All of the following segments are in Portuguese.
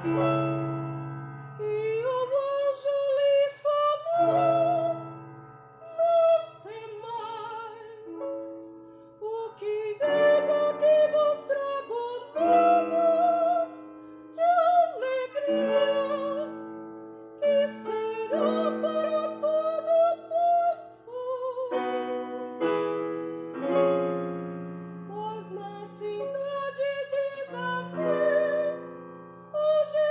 E o anjo lhes falou: não temais, o que eis aqui vos trago novo de alegria, que será para todo o povo. Pois na cidade de Davi hoje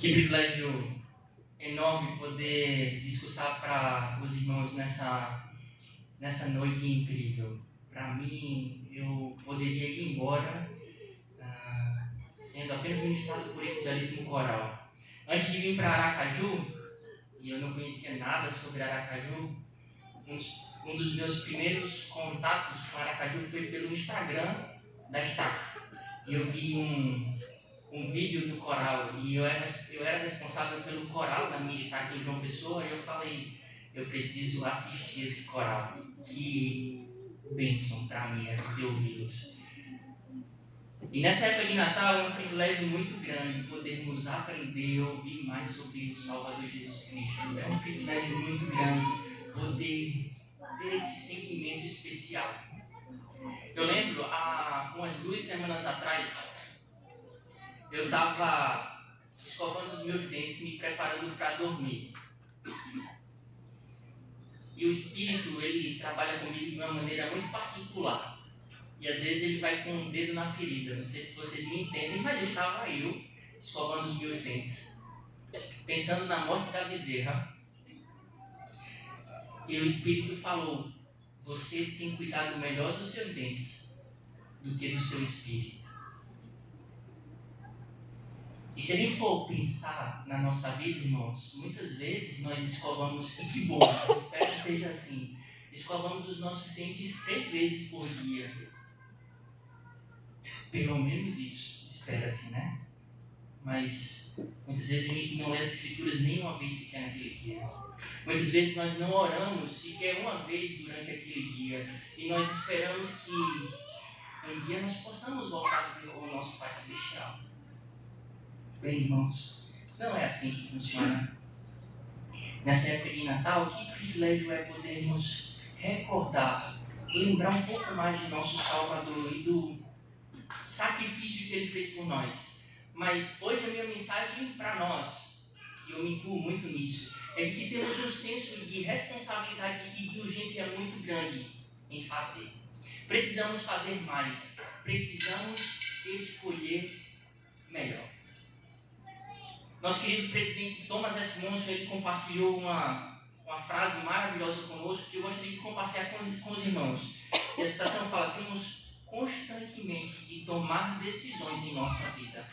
Que privilégio enorme poder discursar para os irmãos nessa noite incrível. Para mim, eu poderia ir embora sendo apenas ministrado por esse belíssimo coral. Antes de vir para Aracaju, e eu não conhecia nada sobre Aracaju, um dos meus primeiros contatos com Aracaju foi pelo Instagram da Estaca. E eu vi um vídeo do coral, e eu era responsável pelo coral na minha estaca em João Pessoa, e eu falei, eu preciso assistir esse coral. Que bênção para mim é poder ouvi-los. E nessa época de Natal é um privilégio muito grande podermos aprender e ouvir mais sobre o Salvador Jesus Cristo. É um privilégio muito grande poder ter esse sentimento especial. Eu lembro, há umas 2 semanas atrás, eu estava escovando os meus dentes e me preparando para dormir. E o Espírito, ele trabalha comigo de uma maneira muito particular. E às vezes ele vai com um dedo na ferida. Não sei se vocês me entendem, mas estava eu escovando os meus dentes, pensando na morte da bezerra. E o Espírito falou, você tem cuidado melhor dos seus dentes do que do seu espírito. E se a gente for pensar na nossa vida, irmãos, muitas vezes nós escovamos, e que bom, espero que seja assim, escovamos os nossos dentes 3 vezes por dia. Pelo menos isso, espera-se, né? Mas muitas vezes a gente não lê as escrituras nenhuma vez sequer naquele dia. Muitas vezes nós não oramos sequer uma vez durante aquele dia. E nós esperamos que um dia nós possamos voltar a ver o nosso Pai Celestial. Bem, irmãos, não é assim que funciona. Nessa época de Natal, que privilégio é podermos recordar, lembrar um pouco mais de nosso Salvador e do sacrifício que Ele fez por nós. Mas hoje a minha mensagem para nós, e eu me incluo muito nisso, é que temos um senso de responsabilidade e de urgência muito grande em fazer. Precisamos fazer mais, precisamos escolher melhor. Nosso querido presidente Thomas S. Monson, ele compartilhou uma frase maravilhosa conosco que eu gostaria de compartilhar com os irmãos. E a citação fala, temos constantemente de tomar decisões em nossa vida.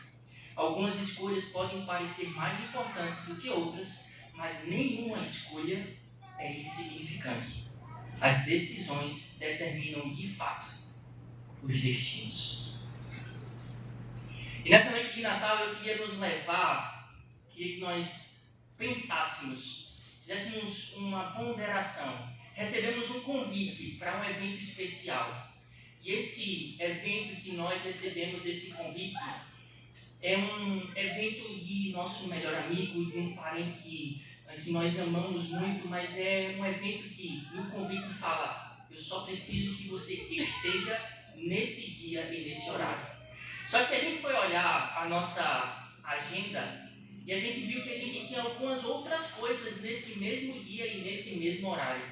Algumas escolhas podem parecer mais importantes do que outras, mas nenhuma escolha é insignificante. As decisões determinam de fato os destinos. E nessa noite de Natal eu queria nos levar, queria que nós pensássemos, fizéssemos uma ponderação. Recebemos um convite para um evento especial. E esse evento que nós recebemos, esse convite, é um evento de nosso melhor amigo, de um parente que nós amamos muito, mas é um evento que no convite fala, eu só preciso que você esteja nesse dia e nesse horário. Só que a gente foi olhar a nossa agenda e a gente viu que a gente tinha algumas outras coisas nesse mesmo dia e nesse mesmo horário.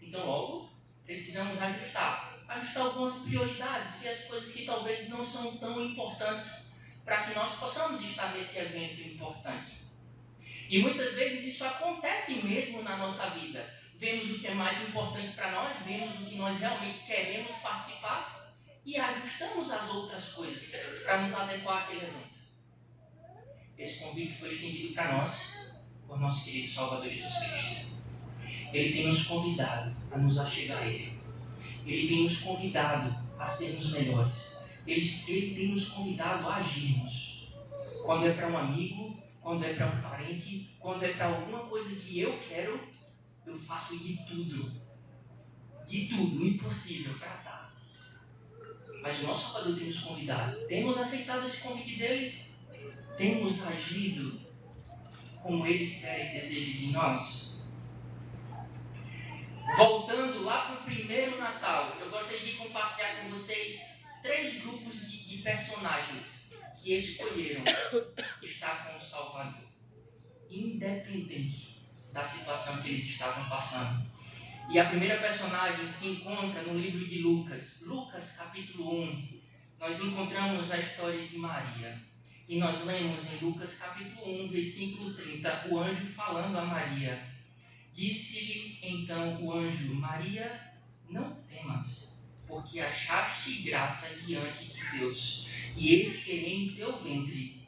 Então logo, precisamos ajustar algumas prioridades e as coisas que talvez não são tão importantes para que nós possamos estar nesse evento importante. E muitas vezes isso acontece mesmo na nossa vida. Vemos o que é mais importante para nós, vemos o que nós realmente queremos participar e ajustamos as outras coisas para nos adequar àquele evento. Esse convite foi estendido para nós por nosso querido Salvador Jesus Cristo. Ele tem nos convidado a nos achegar a Ele. Ele tem nos convidado a sermos melhores. Ele tem nos convidado a agirmos. Quando é para um amigo, quando é para um parente, quando é para alguma coisa que eu quero, eu faço de tudo, o impossível para dar. Mas o nosso Salvador tem nos convidado. Temos aceitado esse convite dele? Temos agido como ele espera e deseja de nós? Voltando lá para o primeiro Natal, eu gostaria de compartilhar com vocês 3 grupos de personagens que escolheram estar com o Salvador, independente da situação que eles estavam passando. E a primeira personagem se encontra no livro de Lucas. Lucas, capítulo 1. Nós encontramos a história de Maria. E nós lemos em Lucas capítulo 1, versículo 30, o anjo falando a Maria. Disse-lhe então o anjo: Maria, não temas, porque achaste graça diante de Deus. E eis que em teu ventre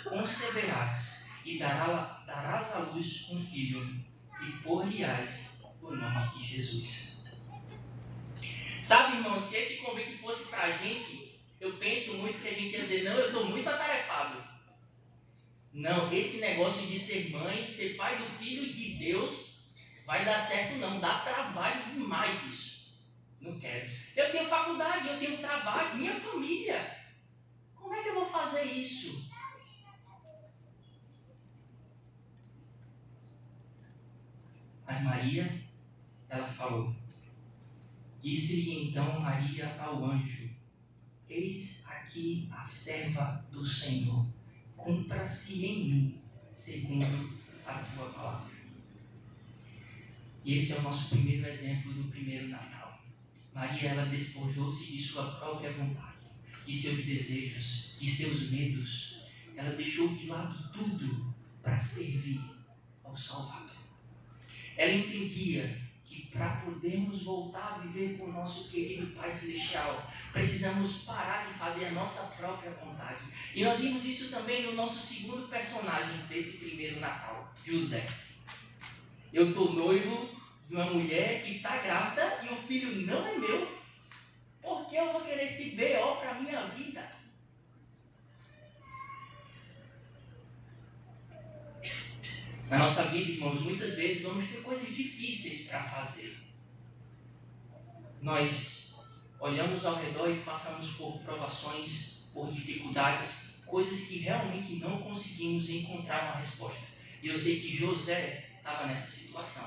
conceberás e darás à luz um filho, e por-lhe-ás o nome de Jesus. Sabe, irmão, se esse convite fosse para a gente, eu penso muito que a gente ia dizer: não, eu estou muito atarefado. Não, esse negócio de ser mãe, de ser pai do filho de Deus, vai dar certo não, dá trabalho demais isso. Não quero. Eu tenho faculdade, eu tenho trabalho, minha família. Como é que eu vou fazer isso? Mas Maria, ela falou. Disse-lhe então Maria ao anjo: Eis aqui a serva do Senhor, cumpra-se em mim segundo a tua palavra. E esse é o nosso primeiro exemplo do primeiro Natal. Maria, ela despojou-se de sua própria vontade, de seus desejos, de seus medos. Ela deixou de lado tudo para servir ao Salvador. Ela entendia que para podermos voltar a viver com o nosso querido Pai Celestial, precisamos parar de fazer a nossa própria vontade. E nós vimos isso também no nosso segundo personagem desse primeiro Natal, José. Eu estou noivo de uma mulher que está grávida e o filho não é meu. Por que eu vou querer esse B.O. para a minha vida? Na nossa vida, irmãos, muitas vezes vamos ter coisas difíceis para fazer. Nós olhamos ao redor e passamos por provações, por dificuldades, coisas que realmente não conseguimos encontrar uma resposta. E eu sei que José estava nessa situação.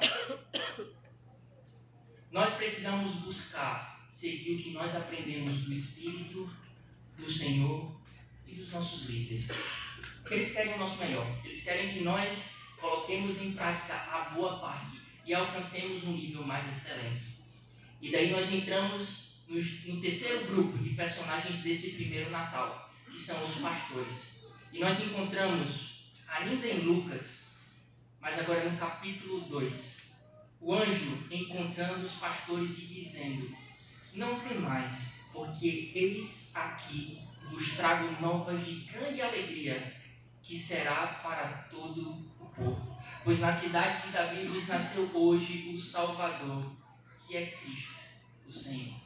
Nós precisamos buscar seguir o que nós aprendemos do Espírito, do Senhor e dos nossos líderes. Eles querem o nosso melhor. Eles querem que nós coloquemos em prática a boa parte e alcancemos um nível mais excelente. E daí nós entramos no terceiro grupo de personagens desse primeiro Natal, que são os pastores. E nós encontramos, ainda em Lucas, mas agora no capítulo 2, o anjo encontrando os pastores e dizendo: Não temais, porque eis aqui vos trago novas de grande alegria, que será para todo o povo. Pois na cidade de Davi vos nasceu hoje o Salvador, que é Cristo, o Senhor.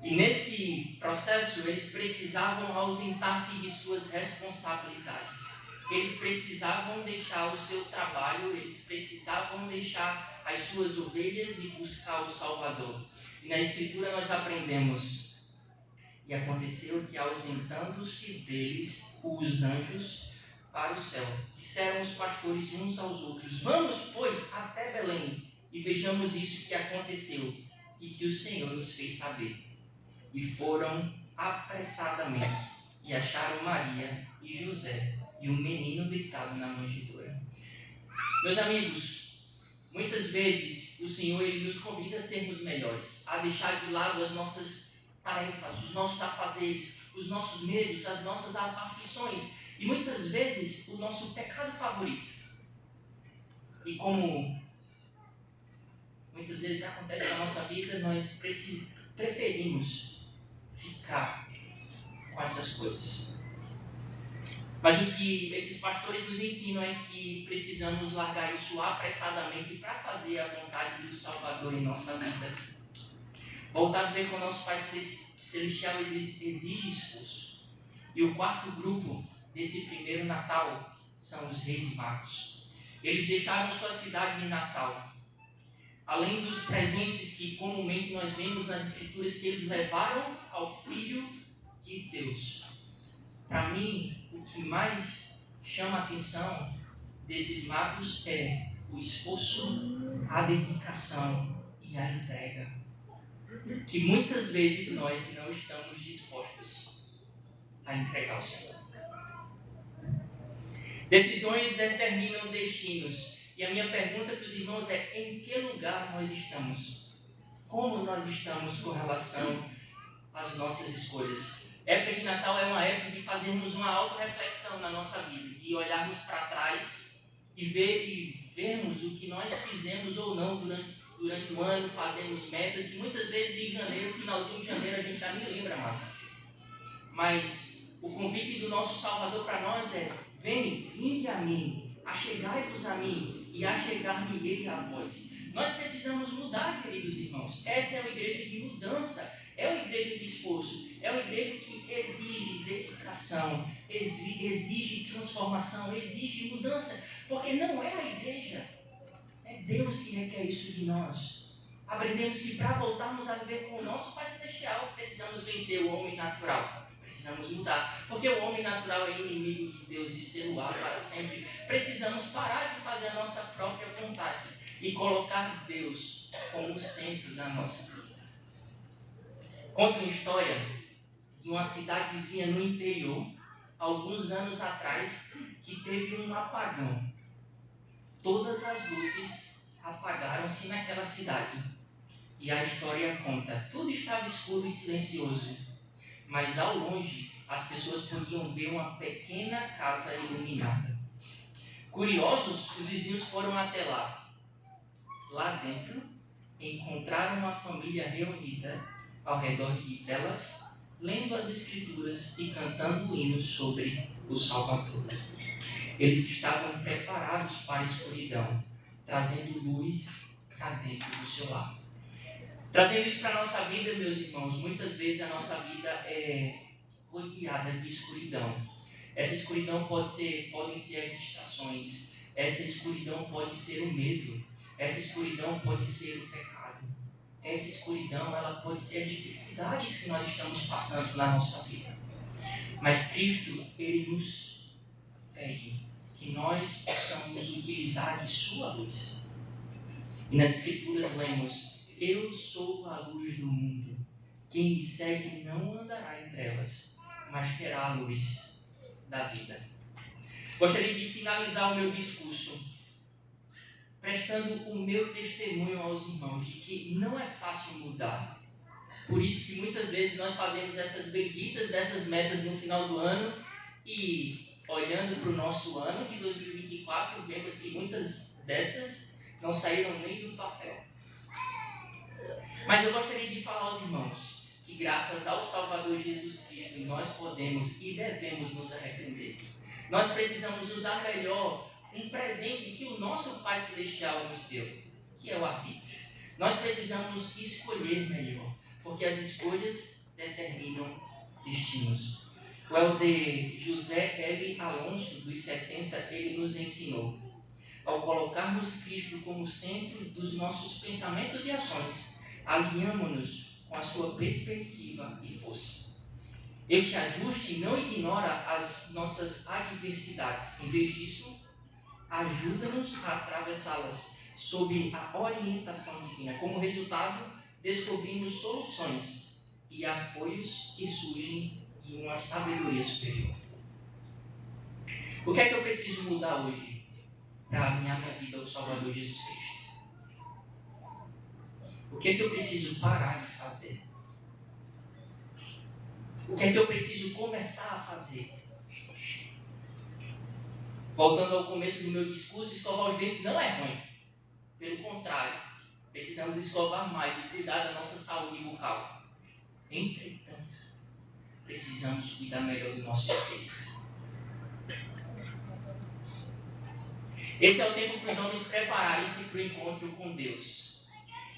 E nesse processo eles precisavam ausentar-se de suas responsabilidades. Eles precisavam deixar o seu trabalho, eles precisavam deixar as suas ovelhas e buscar o Salvador. E na Escritura nós aprendemos: e aconteceu que, ausentando-se deles os anjos para o céu, disseram os pastores uns aos outros: Vamos, pois, até Belém, e vejamos isso que aconteceu, e que o Senhor nos fez saber. E foram apressadamente, e acharam Maria e José, e um menino deitado na manjedoura. Meus amigos, muitas vezes o Senhor ele nos convida a sermos melhores, a deixar de lado as nossas tarefas, os nossos afazeres, os nossos medos, as nossas aflições e muitas vezes o nosso pecado favorito. E como muitas vezes acontece na nossa vida, nós preferimos ficar com essas coisas. Mas o que esses pastores nos ensinam é que precisamos largar isso apressadamente para fazer a vontade do Salvador em nossa vida. Voltar a ver com o nosso Pai Celestial exige esforço. E o quarto grupo desse primeiro Natal são os reis magos. Eles deixaram sua cidade de Natal. Além dos presentes que comumente nós vemos nas Escrituras que eles levaram ao Filho de Deus. Para mim, o que mais chama a atenção desses magos é o esforço, a dedicação e a entrega, que muitas vezes nós não estamos dispostos a entregar ao Senhor. Decisões determinam destinos. E a minha pergunta para os irmãos é: em que lugar nós estamos? Como nós estamos com relação às nossas escolhas? Época de Natal é uma época de fazermos uma autorreflexão na nossa vida, de olharmos para trás e vermos o que nós fizemos ou não durante o ano, fazemos metas, e muitas vezes em janeiro, finalzinho de janeiro, a gente já nem lembra mais. Mas o convite do nosso Salvador para nós é: vinde a mim, achegai-vos a mim, e achegar-me-ei a vós. Nós precisamos mudar, queridos irmãos. Essa é uma igreja de mudança, é uma igreja de esforço, é uma igreja que exige dedicação, exige transformação, exige mudança, porque não é a igreja, é Deus que requer isso de nós. Aprendemos que para voltarmos a viver com o nosso Pai Celestial, precisamos vencer o homem natural. Precisamos mudar, porque o homem natural é inimigo de Deus e celular para sempre. Precisamos parar de fazer a nossa própria vontade e colocar Deus como o centro da nossa vida. Conta uma história de uma cidadezinha no interior, alguns anos atrás, que teve um apagão. Todas as luzes apagaram-se naquela cidade. E a história conta: tudo estava escuro e silencioso, mas ao longe as pessoas podiam ver uma pequena casa iluminada. Curiosos, os vizinhos foram até lá. Lá dentro, encontraram uma família reunida ao redor de velas, lendo as escrituras e cantando hinos sobre o Salvador. Eles estavam preparados para a escuridão, trazendo luz para dentro do seu lar. Trazendo isso para a nossa vida, meus irmãos, muitas vezes a nossa vida é rodeada de escuridão. Essa escuridão podem ser as distrações, essa escuridão pode ser o medo, essa escuridão pode ser o pecado, essa escuridão ela pode ser as dificuldades que nós estamos passando na nossa vida. Mas Cristo, Ele nos pede que nós possamos utilizar de sua luz. E nas Escrituras lemos: eu sou a luz do mundo. Quem me segue não andará em trevas, mas terá a luz da vida. Gostaria de finalizar o meu discurso prestando o meu testemunho aos irmãos de que não é fácil mudar. Por isso que muitas vezes nós fazemos essas benditas dessas metas no final do ano e, olhando para o nosso ano de 2024, vemos que muitas dessas não saíram nem do papel. Mas eu gostaria de falar aos irmãos que graças ao Salvador Jesus Cristo nós podemos e devemos nos arrepender. Nós precisamos usar melhor um presente que o nosso Pai Celestial nos deu, que é o arbítrio. Nós precisamos escolher melhor, porque as escolhas determinam destinos. O elder José L. Alonso, dos 70, ele nos ensinou: ao colocarmos Cristo como centro dos nossos pensamentos e ações, alinhamos-nos com a sua perspectiva e força. Este ajuste não ignora as nossas adversidades. Em vez disso, ajuda-nos a atravessá-las sob a orientação divina. Como resultado, descobrimos soluções e apoios que surgem de uma sabedoria superior. O que é que eu preciso mudar hoje para alinhar minha vida ao Salvador Jesus Cristo? O que é que eu preciso parar de fazer? O que é que eu preciso começar a fazer? Voltando ao começo do meu discurso, escovar os dentes não é ruim. Pelo contrário, precisamos escovar mais e cuidar da nossa saúde bucal. Entretanto, precisamos cuidar melhor do nosso espírito. Esse é o tempo para os homens prepararem-se para o encontro com Deus.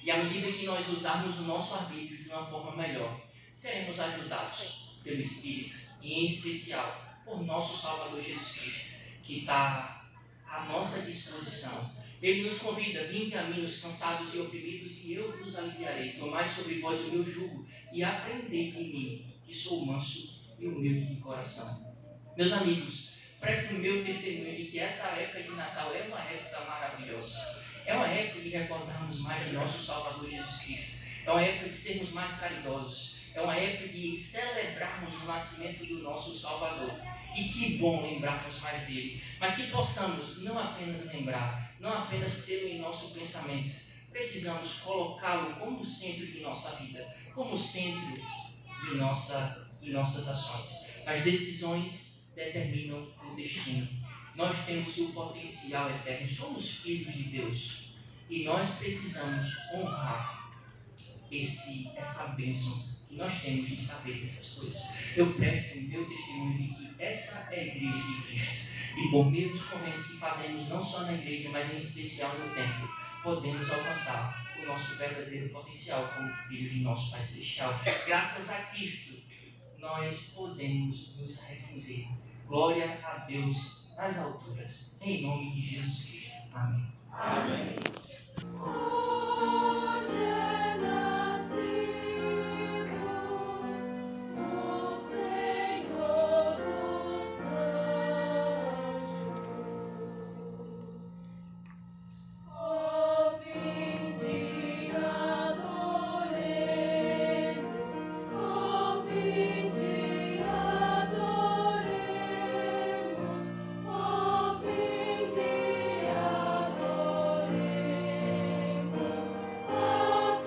E à medida que nós usarmos o nosso arbítrio de uma forma melhor, seremos ajudados pelo Espírito e, em especial, por nosso Salvador Jesus Cristo, que está à nossa disposição. Ele nos convida: vinde a mim os cansados e oprimidos, e eu vos aliviarei. Tomai sobre vós o meu jugo e aprendei de mim, que sou manso e humilde de coração. Meus amigos, presto o meu testemunho de que essa época de Natal é uma época maravilhosa. É uma época de recordarmos mais de nosso Salvador Jesus Cristo. É uma época de sermos mais caridosos. É uma época de celebrarmos o nascimento do nosso Salvador. E que bom lembrarmos mais dele. Mas que possamos não apenas lembrar, não apenas tê-lo em nosso pensamento. Precisamos colocá-lo como centro de nossa vida, como centro de nossa e nossas ações. As decisões determinam o destino. Nós temos o potencial eterno, somos filhos de Deus e nós precisamos honrar essa bênção que nós temos de saber dessas coisas. Eu presto o meu testemunho de que essa é a igreja de Cristo. E por meio dos convênios que fazemos, não só na igreja, mas em especial no templo, podemos alcançar o nosso verdadeiro potencial como filhos de nosso Pai Celestial. Graças a Cristo, nós podemos nos arrepender. Glória a Deus nas alturas. Em nome de Jesus Cristo. Amém. Amém. Hoje é nascido o Senhor dos anjos. Ó, vinde adoremos, ó, vinde adoremos, ó, vinde adoremos a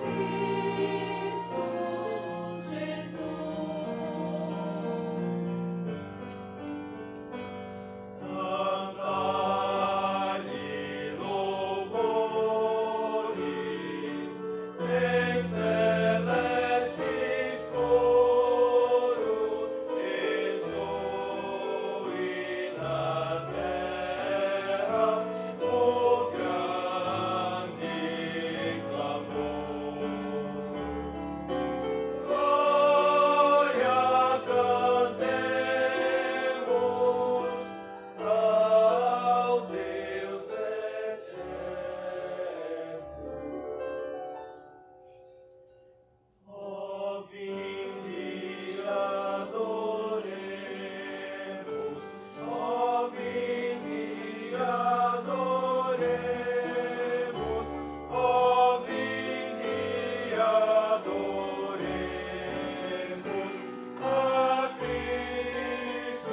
Cristo Jesus. Cantai-lhe louvores em celestes coros, ressoe na terra o grande clamor. Glória cantemos ao Deus eterno. Ó, vinde adoremos, ó, vinde adoremos, ó, vinde adoremos a Cristo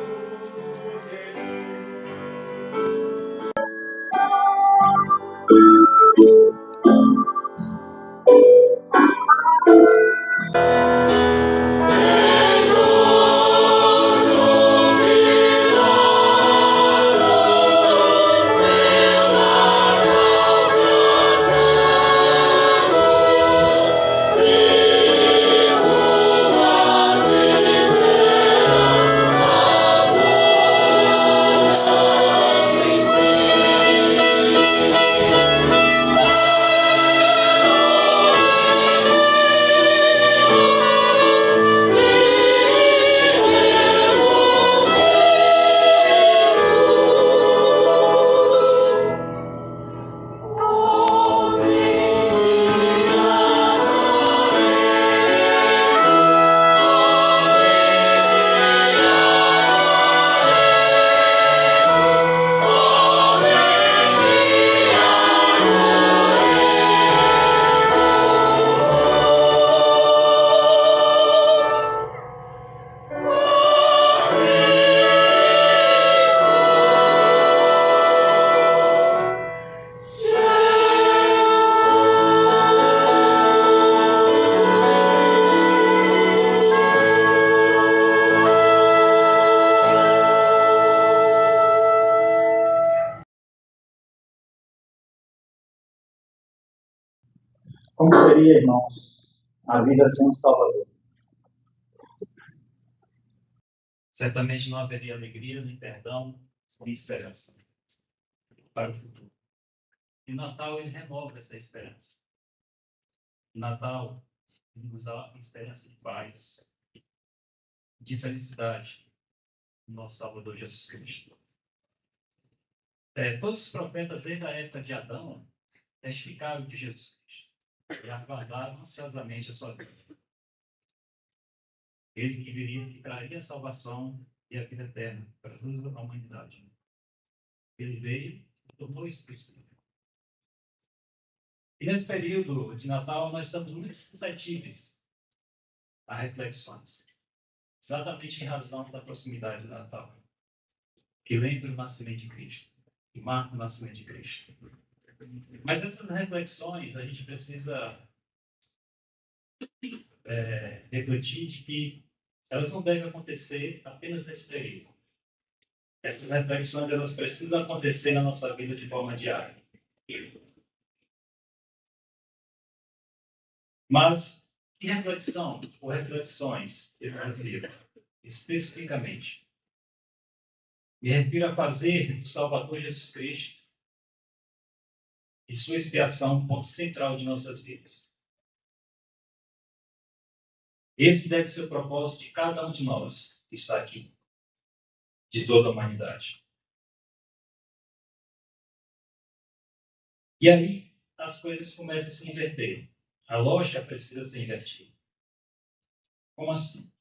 Como seria, irmãos, a vida sem um Salvador? Certamente não haveria alegria, nem perdão, nem esperança para o futuro. E o Natal, ele renova essa esperança. O Natal, ele nos dá esperança de paz, de felicidade, no nosso Salvador Jesus Cristo. Todos os profetas, desde a época de Adão, testificaram de Jesus Cristo e aguardaram ansiosamente a sua vida. Ele que viria, que traria a salvação e a vida eterna para toda a humanidade. Ele veio e tornou isso possível. E nesse período de Natal, nós estamos muito suscetíveis a reflexões. Exatamente em razão da proximidade do Natal, que lembra o nascimento de Cristo, que marca o nascimento de Cristo. Mas essas reflexões, a gente precisa refletir de que elas não devem acontecer apenas nesse período. Essas reflexões, elas precisam acontecer na nossa vida de forma diária. Mas que reflexão ou reflexões eu me refiro especificamente? Me refiro a fazer do Salvador Jesus Cristo e sua expiação um ponto central de nossas vidas. Esse deve ser o propósito de cada um de nós que está aqui, de toda a humanidade. E aí as coisas começam a se inverter. A lógica precisa ser invertida. Como assim?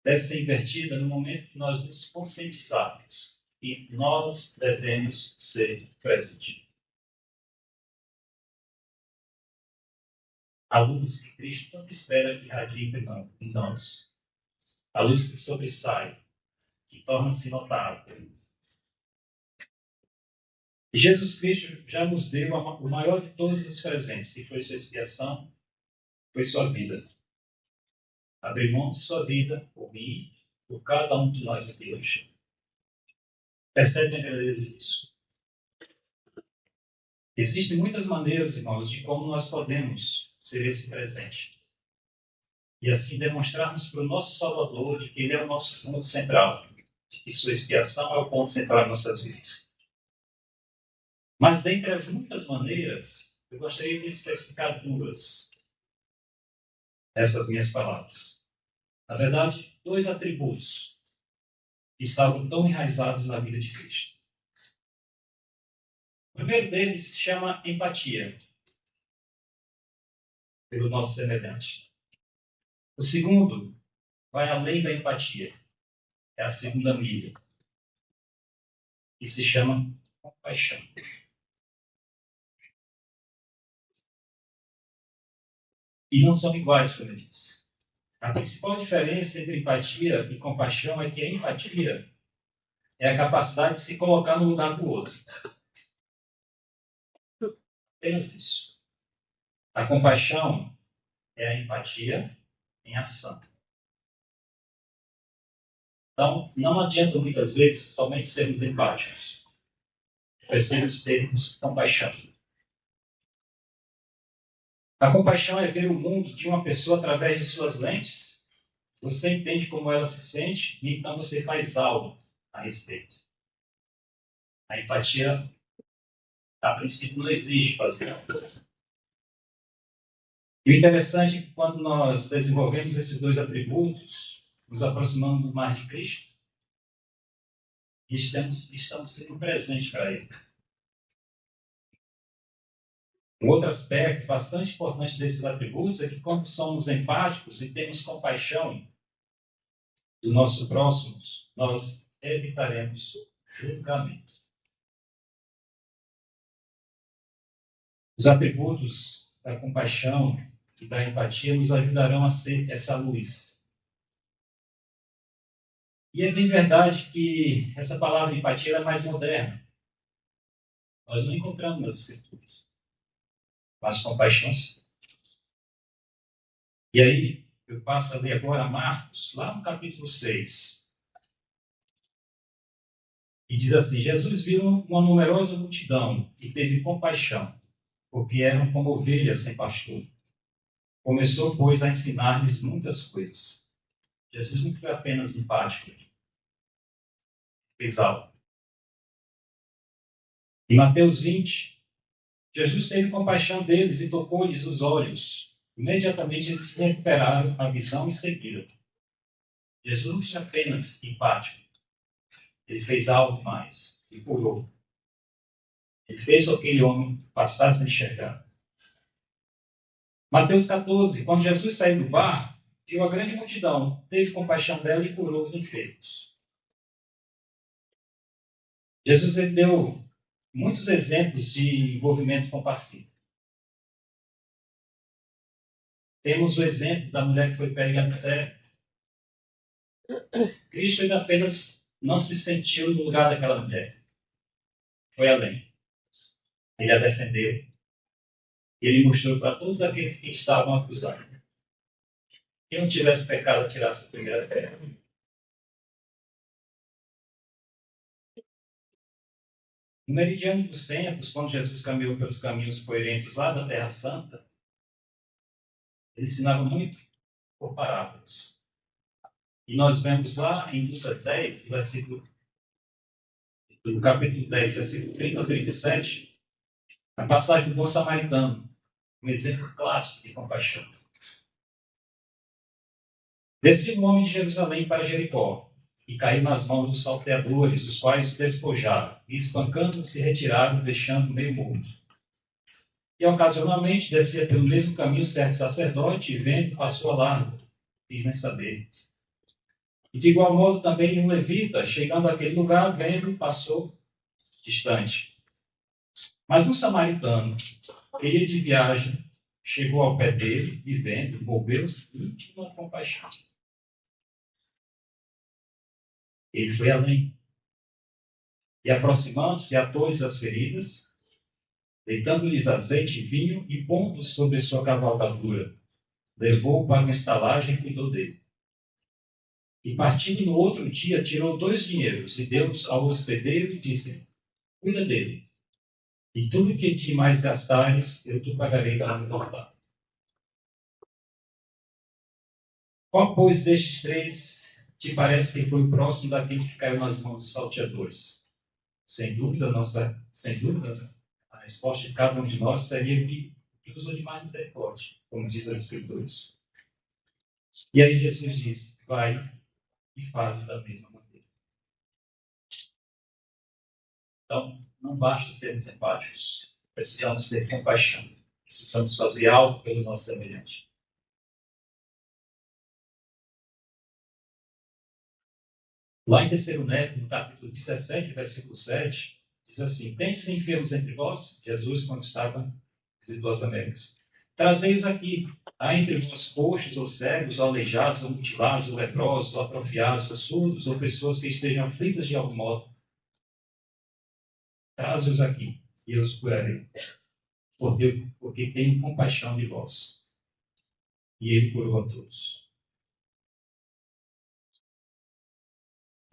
Deve ser invertida no momento que nós nos conscientizarmos e nós devemos ser presentes. A luz que Cristo tanto espera que radie em nós. A luz que sobressai, que torna-se notável. E Jesus Cristo já nos deu o maior de todos os presentes, que foi sua expiação, foi sua vida. Abriu mão de sua vida por mim, por cada um de nós aqui hoje. Percebem a beleza disso? Existem muitas maneiras, irmãos, de como nós podemos ser esse presente. E assim demonstrarmos para o nosso Salvador de que Ele é o nosso ponto central, de que sua expiação é o ponto central de nossas vidas. Mas dentre as muitas maneiras, eu gostaria de especificar duas essas minhas palavras. Na verdade, dois atributos que estavam tão enraizados na vida de Cristo. O primeiro deles se chama empatia pelo nosso semelhante. O segundo vai além da empatia. É a segunda milha. E se chama compaixão. E não são iguais, como eu disse. A principal diferença entre empatia e compaixão é que a empatia é a capacidade de se colocar no lugar do outro. Apenas isso. A compaixão é a empatia em ação. Então, não adianta muitas vezes somente sermos empáticos. Precisamos termos compaixão. A compaixão é ver o mundo de uma pessoa através de suas lentes. Você entende como ela se sente e então você faz algo a respeito. A empatia, a princípio, não exige fazer algo. E o interessante é que quando nós desenvolvemos esses dois atributos, nos aproximando mais de Cristo, e estamos sendo presentes para Ele. Um outro aspecto bastante importante desses atributos é que quando somos empáticos e temos compaixão do nosso próximo, nós evitaremos julgamento. Os atributos da compaixão e da empatia nos ajudarão a ser essa luz. E é bem verdade que essa palavra empatia é mais moderna. Nós não encontramos nas Escrituras. Mas compaixão sim. E aí, eu passo a ler agora Marcos, lá no capítulo 6. E diz assim: Jesus viu uma numerosa multidão e teve compaixão, porque eram como ovelhas sem pastor. Começou, pois, a ensinar-lhes muitas coisas. Jesus não foi apenas empático, fez algo. Em Mateus 20, Jesus teve compaixão deles e tocou-lhes os olhos. Imediatamente eles se recuperaram a visão e seguiram. Jesus não foi apenas empático. Ele fez algo mais e curou. Ele fez com que aquele homem passasse a enxergar. Mateus 14, quando Jesus saiu do barco, viu a grande multidão, teve compaixão dela e curou os enfermos. Jesus ele deu muitos exemplos de envolvimento compassivo. Temos o exemplo da mulher que foi pega no teto. Cristo ele apenas não se sentiu no lugar daquela mulher. Foi além. Ele a defendeu. Ele mostrou para todos aqueles que estavam acusando. Quem não tivesse pecado, tirasse a primeira pedra. No meridiano dos tempos, quando Jesus caminhou pelos caminhos coerentes lá da Terra Santa, ele ensinava muito por parábolas. E nós vemos lá em Lucas 10, no capítulo 10, versículo 30 a 37, a passagem do bom samaritano, um exemplo clássico de compaixão. Descia um homem de Jerusalém para Jericó, e caiu nas mãos dos salteadores, os quais o despojaram, e espancando se retiraram, deixando meio morto. E ocasionalmente descia pelo mesmo caminho certo sacerdote, e vendo, passou a largo, quis nem saber. E de igual modo também um levita, chegando àquele lugar, vendo, passou distante. Mas um samaritano, ele ia de viagem, chegou ao pé dele, e vendo, moveu-se íntima compaixão. Ele foi além. E aproximando-se, atou-lhes as feridas, deitando-lhes azeite e vinho, e pondo sobre sua cavalgadura, levou-o para uma estalagem e cuidou dele. E partindo no outro dia, tirou 2 dinheiros e deu-os ao hospedeiro e disse: cuida dele, e tudo que te mais gastares, eu te pagarei para me voltar. Qual, pois, destes 3 te parece que foi o próximo daquele que caiu nas mãos dos salteadores? Sem dúvida, a resposta de cada um de nós seria que usou de mais misericórdia, como diz as Escrituras. E aí Jesus diz: vai e faz da mesma maneira. Então, não basta sermos empáticos, precisamos ter compaixão, precisamos fazer algo pelo nosso semelhante. Lá em 3º Neto, no capítulo 17, versículo 7, diz assim: tendes enfermos entre vós, Jesus, quando estava visitou as Américas, trazei-os aqui. Há entre vós coxos, ou cegos, ou aleijados, ou mutilados, ou leprosos, ou atrofiados, ou surdos, ou pessoas que estejam aflitas de algum modo. Traze-os aqui, e eu os curarei, porque tenho compaixão de vós. E ele curou a todos.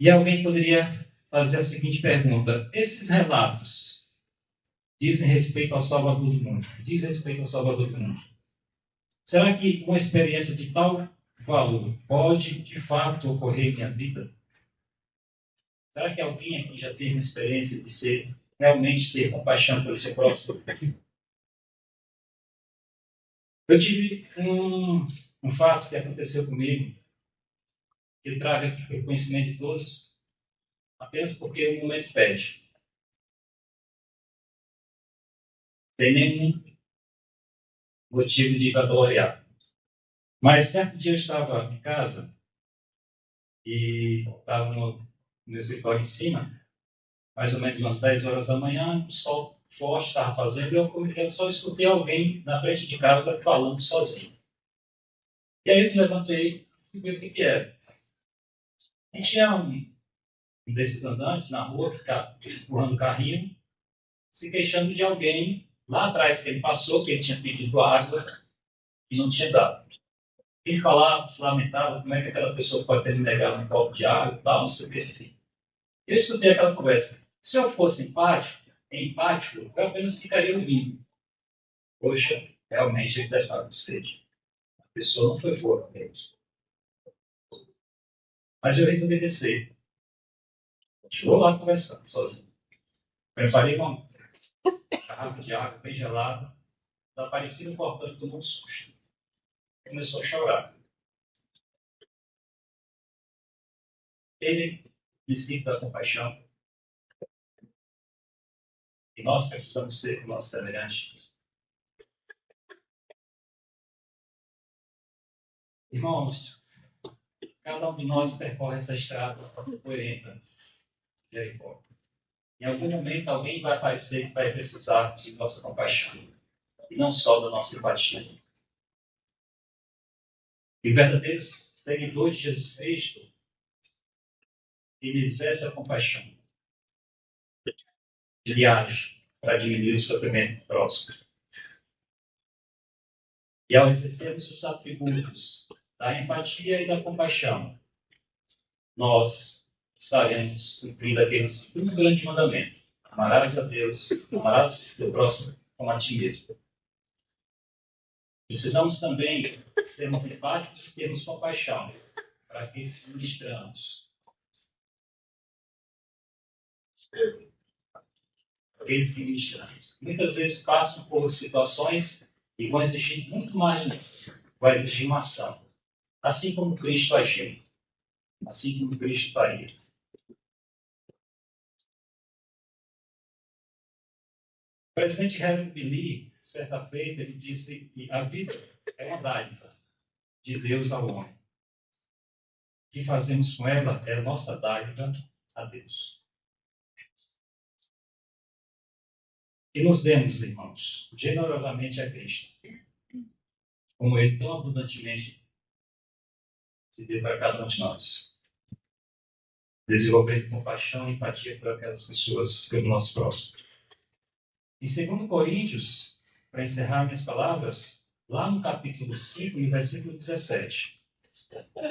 E alguém poderia fazer a seguinte pergunta: esses relatos dizem respeito ao Salvador do mundo? Diz respeito ao Salvador do mundo. Será que uma experiência de tal valor pode, de fato, ocorrer em minha vida? Será que alguém aqui já teve uma experiência de realmente ter compaixão pelo seu próximo? Eu tive um fato que aconteceu comigo, que eu trago aqui para o conhecimento de todos, apenas porque o momento pede. Sem nenhum motivo de vangloriar. Mas certo dia eu estava em casa e estava no meu escritório em cima, mais ou menos umas 10 horas da manhã, o sol forte estava fazendo, e eu só escutei alguém na frente de casa falando sozinho. E aí eu me levantei e vi o que era. E tinha um desses andantes na rua, empurrando o carrinho, se queixando de alguém lá atrás que ele passou, que ele tinha pedido água e não tinha dado. Ele falava, se lamentava, como é que aquela pessoa pode ter me negado um copo de água e tal, não sei o que, enfim. Eu escutei aquela conversa. Se eu fosse empático, eu apenas ficaria ouvindo. Poxa, realmente ele deve estar com sede. A pessoa não foi boa mesmo. Mas eu resolvi descer. Continuou lá conversando, sozinho. Preparei uma garrafa de água bem gelada. Da parecida um portão, tomou um susto. Começou a chorar. Ele, princípio da compaixão, e nós precisamos ser o nosso semelhante. Irmãos, cada um de nós percorre essa estrada poeira de Jericó. Em algum momento alguém vai aparecer que vai precisar de nossa compaixão, e não só da nossa simpatia. E o verdadeiro seguidor de Jesus Cristo, ele exerce a compaixão. Ele age para diminuir o sofrimento do próximo. E ao exercermos os atributos da empatia e da compaixão, nós estaremos cumprindo aquele segundo grande mandamento: amarás a Deus, amarás o teu próximo como a ti mesmo. Precisamos também sermos empáticos e termos compaixão para aqueles que ministramos. Aqueles que ministramos. Muitas vezes passam por situações e vão exigir muito mais de nós. Vai exigir uma ação. Assim como Cristo agiu. Assim como Cristo faria. O presidente Herbert Billy, certa feita, ele disse que a vida é uma dádiva de Deus ao homem. O que fazemos com ela é a nossa dádiva a Deus. E nos demos, irmãos, generosamente a Cristo, como Ele tão abundantemente se deu para cada um de nós. Desenvolvendo compaixão e empatia por aquelas pessoas, pelo nosso próximo. Em 2 Coríntios, para encerrar minhas palavras, lá no capítulo 5, no versículo 17,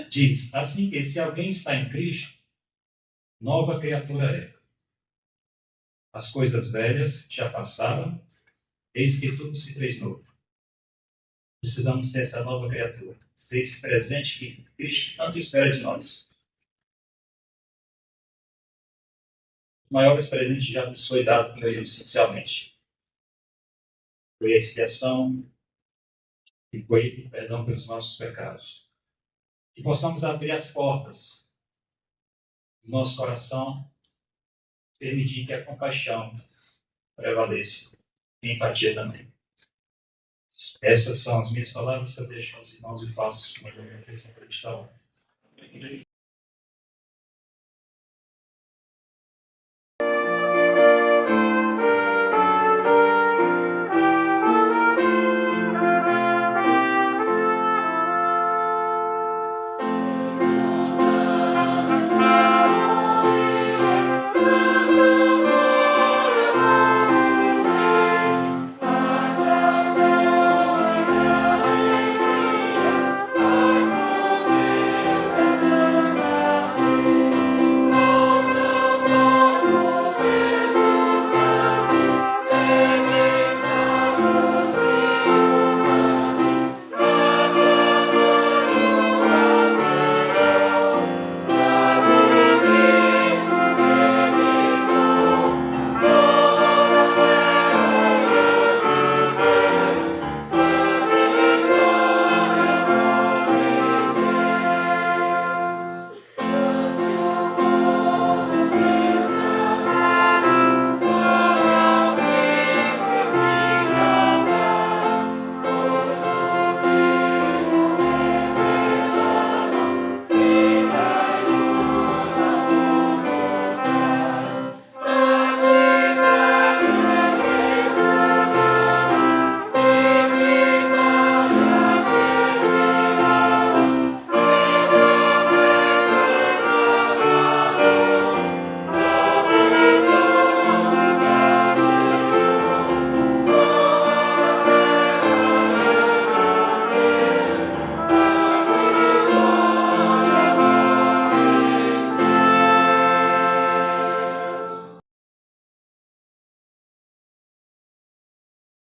diz assim que se alguém está em Cristo, nova criatura é. As coisas velhas já passaram, eis que tudo se fez novo. Precisamos ser essa nova criatura, ser esse presente que Cristo tanto espera de nós. O maior presente já nos foi dado por Ele essencialmente. Foi a expiação e foi o perdão pelos nossos pecados. Que possamos abrir as portas do nosso coração, permitir que a compaixão prevaleça e a empatia também. Essas são as minhas palavras que eu deixo aos irmãos e faço uma reflexão para esta hora.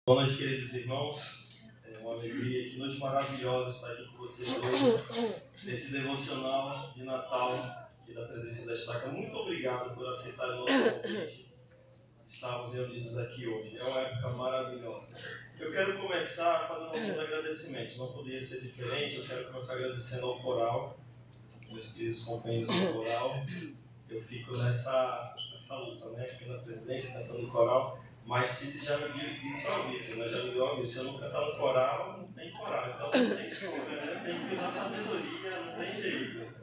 Boa noite, queridos irmãos. É uma alegria, que noite maravilhosa estar aqui com vocês hoje, nesse devocional de Natal e da presença da Estaca. Muito obrigado por aceitar o nosso convite. Estamos reunidos aqui hoje. É uma época maravilhosa. Eu quero começar fazendo alguns agradecimentos. Não poderia ser diferente. Eu quero começar agradecendo ao coral, meus queridos companheiros do coral. Eu fico nessa luta, né? Aqui na presidência, cantando coral. Mas Tice já me disse ao vivo, né? Já me deu ao vivo. Se eu não cantar no coral, não tem coral. Então não tem escolha, né? Tem que usar sabedoria, não tem jeito.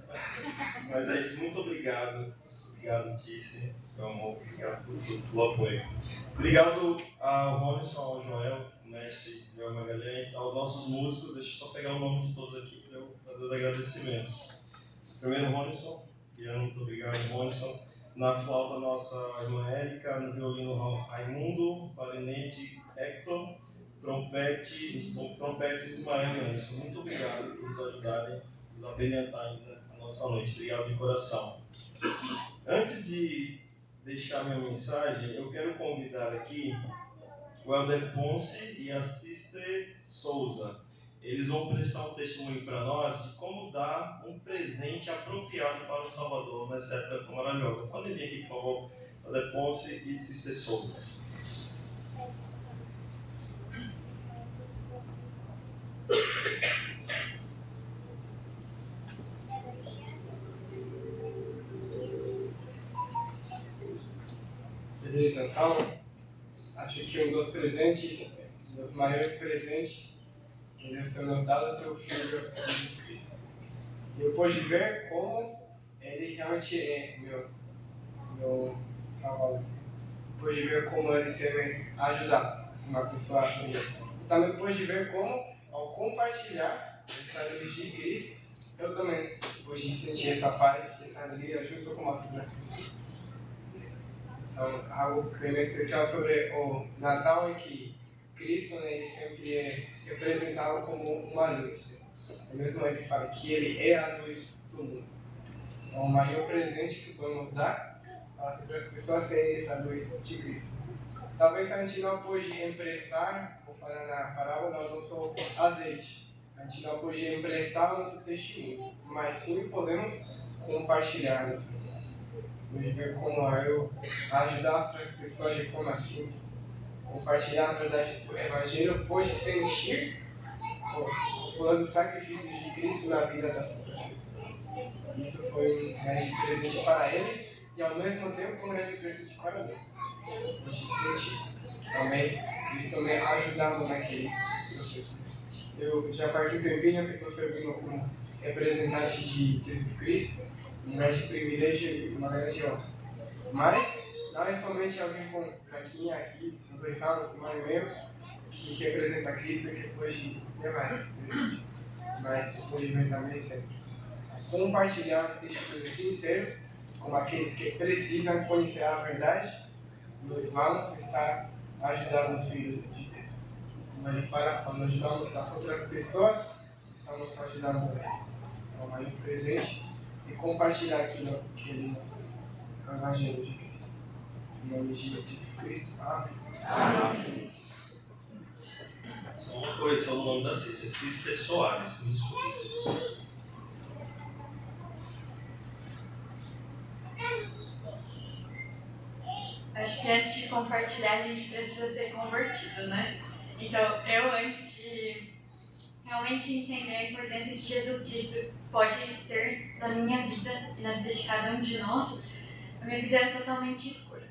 Mas é isso, muito obrigado. Obrigado, Tice, meu amor. Obrigado por tudo, pelo apoio. Obrigado ao Ronison, ao Joel, o mestre Joel Magalhães, aos nossos músicos. Deixa eu só pegar o nome de todos aqui para eu fazer os agradecimentos. Primeiro, Ronison. Muito obrigado, Ronison. Na flauta, nossa irmã Érica, no violino Raimundo, clarinete Hector, os trompetes Ismael e Anderson. Muito obrigado por nos ajudarem, nos abrilhantar ainda a nossa noite. Obrigado de coração. Antes de deixar minha mensagem, eu quero convidar aqui o Helder Ponce e a Sister Souza. Eles vão prestar um testemunho para nós de como dar um presente apropriado para o Salvador nessa época tão maravilhosa. Podem vir aqui, por favor, Helder Ponce e Sister Souza. Beleza, então, acho que um dos maiores presentes que Deus tem nos dado é seu Filho, Jesus Cristo. E eu pude ver como ele realmente é meu Salvador. Pude ver como ele tem me ajudado a ser uma pessoa melhor. Também pude ver como, ao compartilhar essa luz de Cristo, eu também pude sentir essa paz, essa alegria junto com as outras pessoas. Então, algo bem especial sobre o Natal é que Cristo, né, ele sempre é representado como uma luz. Mesmo ele fala que ele é a luz do mundo. Então, o maior presente que podemos dar para as pessoas é essa luz de Cristo. Talvez a gente não pode emprestar, vou falar na parábola, o nosso azeite. A gente não pode emprestar o nosso testemunho, mas sim podemos compartilhar nosso testemunho. Vamos ver como eu ajudar as outras pessoas de forma simples. Compartilhar a verdade do Evangelho pode sentir o plano de sacrifícios de Cristo na vida das outras pessoas. Isso foi um grande presente para eles e ao mesmo tempo um grande presente para mim. Pode sentir também Cristo me ajudando naquele processo. Eu já faz um tempinho que estou servindo como representante de Jesus Cristo, um grande privilégio e uma grande honra. Mas não é somente alguém com plaquinha aqui, com 2 anos, 1 ano e meio, que representa Cristo que pode levar esse presente. Mas pode ver também sempre. Compartilhar um testemunho sincero com aqueles que precisam conhecer a verdade, nós vamos estar ajudando os filhos de Deus. Como ele fala, quando ajudamos as outras pessoas, estamos ajudando ele. É o maior presente e compartilhar aquilo que ele nos deu, o Evangelho de Cristo. Em nome de Jesus Cristo. Amém. Só uma correção no nome da Sister. Sister Soares. Me desculpe. Acho que antes de compartilhar, a gente precisa ser convertido, né? Então, eu antes de realmente entender a importância que Jesus Cristo pode ter na minha vida e na vida de cada um de nós, a minha vida era totalmente escura.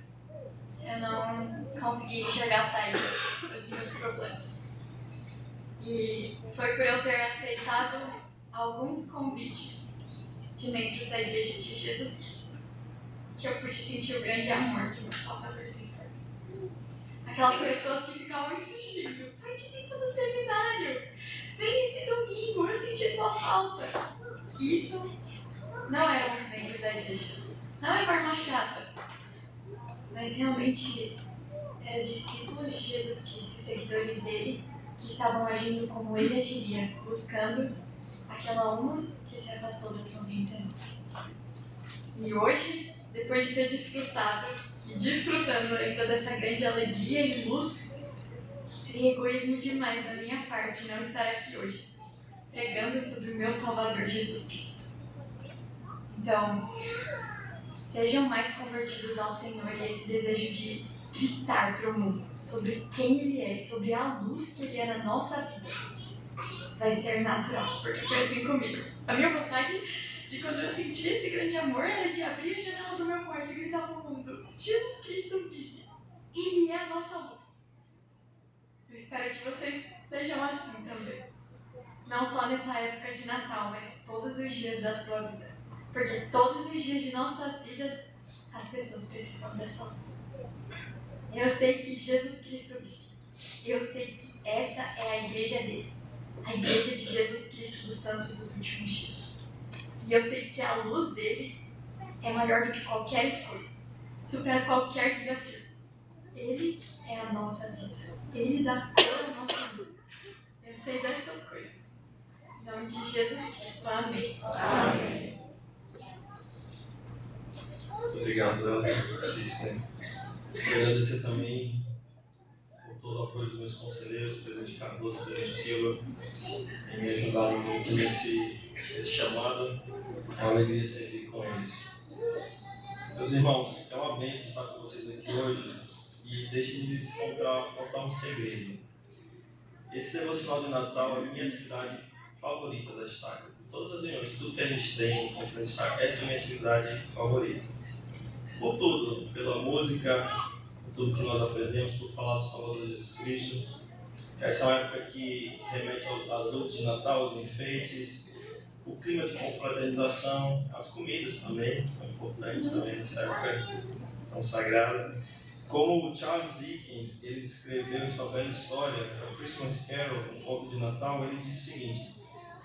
Eu não conseguia enxergar a saída dos meus problemas. E foi por eu ter aceitado alguns convites de membros da Igreja de Jesus Cristo que eu pude sentir o grande amor que meu Salvador tem por mim. Aquelas pessoas que ficavam insistindo: participa do seminário, vem esse domingo, eu senti sua falta. Isso não eram os membros da igreja, não é forma chata, mas realmente eram discípulos de Jesus Cristo, seguidores dele, que estavam agindo como ele agiria, buscando aquela uma que se afastou das 99. E hoje, depois de ter desfrutado e desfrutando ainda dessa grande alegria e luz, seria egoísmo demais da minha parte não estar aqui hoje, pregando sobre o meu Salvador Jesus Cristo. Então, sejam mais convertidos ao Senhor e esse desejo de gritar para o mundo sobre quem Ele é, sobre a luz que Ele é na nossa vida, vai ser natural, porque foi assim comigo. A minha vontade de quando eu senti esse grande amor era de abrir a janela do meu quarto e gritar para o mundo: Jesus Cristo vive, Ele é a nossa luz. Eu espero que vocês sejam assim também. Não só nessa época de Natal, mas todos os dias da sua vida. Porque todos os dias de nossas vidas, as pessoas precisam dessa luz. Eu sei que Jesus Cristo vive. Eu sei que essa é a igreja dele. A igreja de Jesus Cristo dos santos dos últimos dias. E eu sei que a luz dele é maior do que qualquer escolha. Supera qualquer desafio. Ele é a nossa vida. Ele dá cor à nossa sei dessas coisas. Em nome de Jesus Cristo. Amém. Amém. Obrigado, Ela. Assistem. Quero agradecer também por todo o apoio dos meus conselheiros, o presidente Cardoso, o presidente Silva, em me ajudarem muito nesse chamado. É uma alegria servir com eles. Meus irmãos, é uma bênção estar com vocês aqui hoje e deixem-me lhes contar um segredo. Esse devocional de Natal é a minha atividade favorita da Estaca. Todas as reuniões, tudo que a gente tem com a Estaca, essa é a minha atividade favorita. Por tudo, pela música, por tudo que nós aprendemos, por falar do Salvador Jesus Cristo. Essa é uma época que remete às luzes de Natal, aos enfeites, o clima de confraternização, as comidas também, são importantes também nessa época tão sagrada. Como o Charles Dickens, ele escreveu em sua bela história, A Christmas Carol, um conto de Natal, ele diz o seguinte: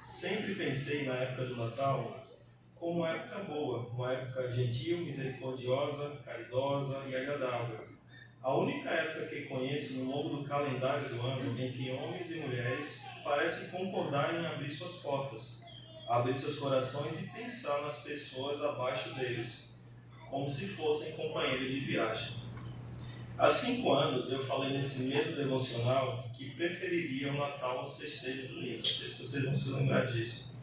sempre pensei na época do Natal como uma época boa, uma época gentil, misericordiosa, caridosa e agradável. A única época que conheço no longo do calendário do ano em que homens e mulheres parecem concordar em abrir suas portas, abrir seus corações e pensar nas pessoas abaixo deles, como se fossem companheiros de viagem. Há 5 anos eu falei nesse mesmo devocional que preferiria o Natal aos festejos juninos. Não sei se vocês vão se lembrar disso.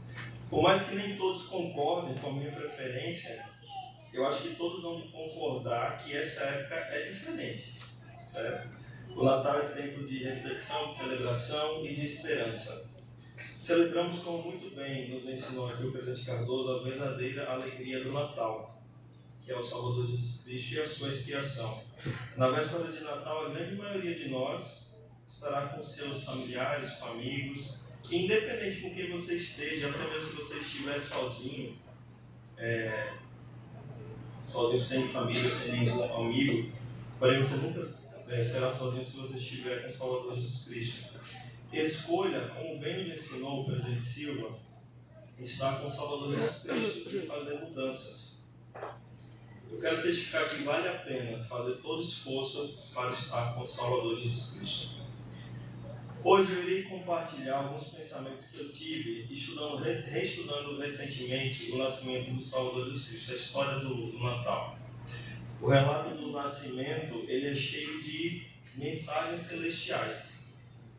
Por mais que nem todos concordem com a minha preferência, eu acho que todos vão concordar que essa época é diferente, certo? O Natal é tempo de reflexão, de celebração e de esperança. Celebramos, como muito bem nos ensinou aqui o presidente Cardoso, a verdadeira alegria do Natal, que é o Salvador Jesus Cristo e a sua expiação. Na véspera de Natal, a grande maioria de nós estará com seus familiares, amigos, e independente com quem você esteja, até mesmo se você estiver sozinho, sozinho sem família, sem nenhum amigo, porém você nunca será sozinho se você estiver com o Salvador Jesus Cristo. Escolha, como bem nos ensinou o presidente Silva, estar com o Salvador Jesus Cristo e fazer mudanças. Eu quero testificar que vale a pena fazer todo esforço para estar com o Salvador Jesus Cristo. Hoje eu irei compartilhar alguns pensamentos que eu tive reestudando recentemente o nascimento do Salvador Jesus Cristo, a história do Natal. O relato do nascimento ele é cheio de mensagens celestiais.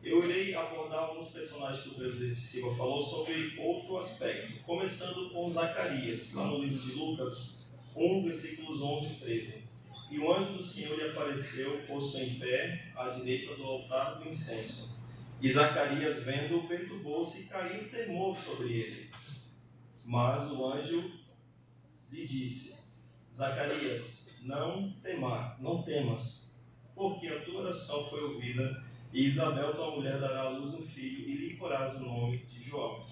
Eu irei abordar alguns personagens que o presidente Silva falou sobre outro aspecto, começando com Zacarias, lá no livro de Lucas 1, versículos 11 e 13. E o anjo do Senhor lhe apareceu, posto em pé, à direita do altar do incenso. E Zacarias, vendo-o, perturbou-se e caiu temor sobre ele. Mas o anjo lhe disse: Zacarias, não temas, porque a tua oração foi ouvida, e Isabel, tua mulher, dará à luz um filho, e lhe porás o nome de João.